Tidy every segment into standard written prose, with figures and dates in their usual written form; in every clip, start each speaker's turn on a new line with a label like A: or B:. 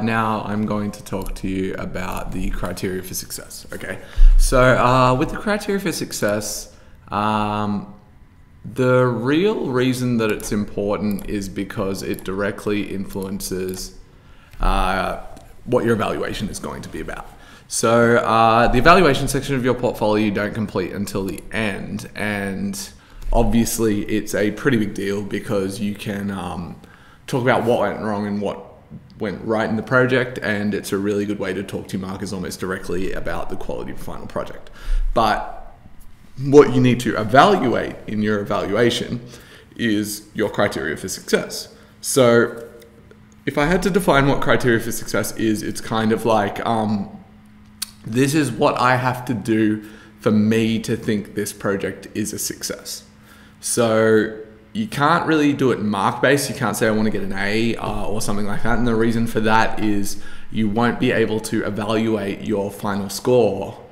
A: now I'm going to talk to you about the criteria for success. Okay, so with the criteria for success, the real reason that it's important is because it directly influences what your evaluation is going to be about. So the evaluation section of your portfolio you don't complete until the end, and obviously it's a pretty big deal because you can talk about what went wrong and what went right in the project, and it's a really good way to talk to your markers almost directly about the quality of the final project. But what you need to evaluate in your evaluation is your criteria for success. So if I had to define what criteria for success is, it's kind of like, this is what I have to do for me to think this project is a success. So you can't really do it mark-based. You can't say I want to get an A or something like that. And the reason for that is you won't be able to evaluate your final score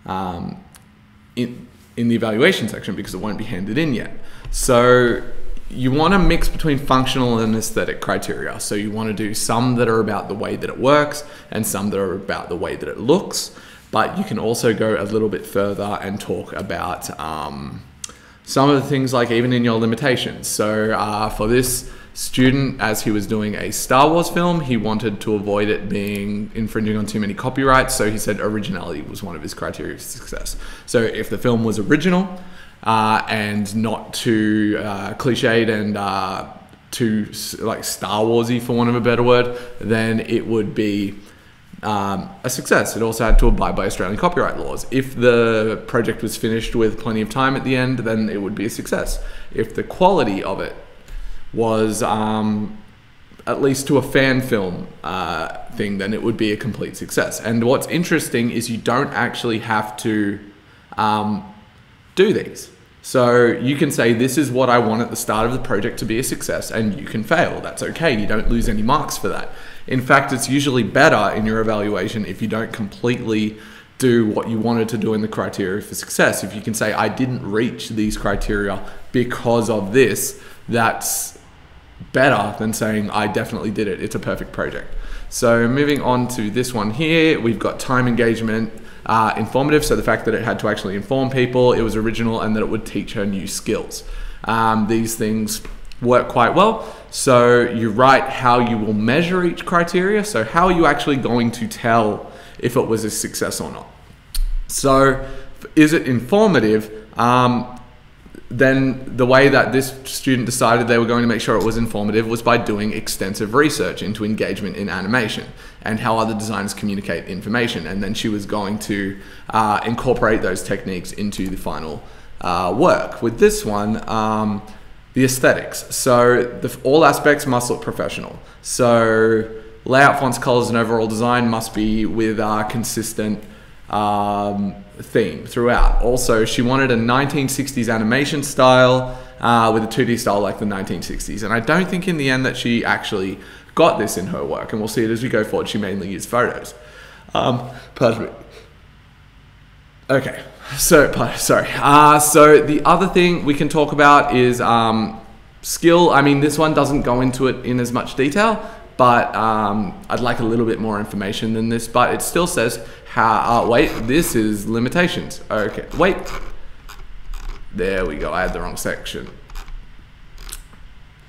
A: in the evaluation section because it won't be handed in yet. So you want to mix between functional and aesthetic criteria. So you want to do some that are about the way that it works and some that are about the way that it looks. But you can also go a little bit further and talk about some of the things like even in your limitations. So for this student, as he was doing a Star Wars film, he wanted to avoid it being infringing on too many copyrights. So he said originality was one of his criteria for success. So if the film was original and not too cliched and too like Star Warsy, for want of a better word, then it would be a success. It also had to abide by Australian copyright laws. If the project was finished with plenty of time at the end, then it would be a success. If the quality of it was at least to a fan film thing, then it would be a complete success. And what's interesting is you don't actually have to do these. So you can say, this is what I want at the start of the project to be a success, and you can fail. That's okay. You don't lose any marks for that. In fact, it's usually better in your evaluation if you don't completely do what you wanted to do in the criteria for success. If you can say, I didn't reach these criteria because of this, that's better than saying, I definitely did it. It's a perfect project. So moving on to this one here, we've got time engagement, informative. So the fact that it had to actually inform people, it was original, and that it would teach her new skills. These things work quite well. So you write how you will measure each criteria. So how are you actually going to tell if it was a success or not? So is it informative? Then the way that this student decided they were going to make sure it was informative was by doing extensive research into engagement in animation and how other designers communicate information. And then she was going to incorporate those techniques into the final work. With this one, the aesthetics. So all aspects must look professional. So layout, fonts, colors, and overall design must be with a consistent theme throughout. Also, she wanted a 1960s animation style with a 2D style like the 1960s. And I don't think in the end that she actually got this in her work. And we'll see it as we go forward. She mainly used photos. Pardon me. Okay, so sorry. So the other thing we can talk about is skill. I mean, this one doesn't go into it in as much detail, but I'd like a little bit more information than this. But it still says how. Wait, this is limitations. Okay, wait. There we go. I had the wrong section.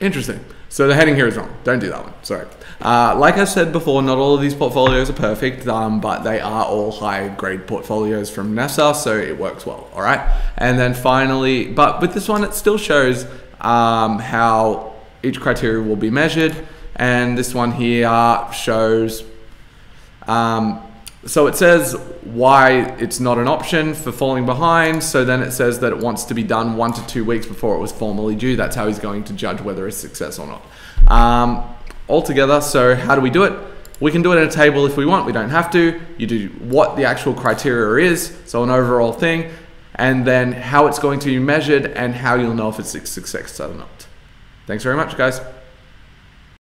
A: Interesting. So the heading here is wrong. Don't do that one. Sorry. Like I said before, not all of these portfolios are perfect, but they are all high-grade portfolios from NASA, so it works well. All right. And then finally, but with this one, it still shows how each criteria will be measured. And this one here shows. So it says why it's not an option for falling behind. So then it says that it wants to be done 1 to 2 weeks before it was formally due. That's how he's going to judge whether it's a success or not. Altogether, so how do we do it? We can do it in a table if we want. We don't have to. You do what the actual criteria is, so an overall thing, and then how it's going to be measured and how you'll know if it's a success or not. Thanks very much, guys.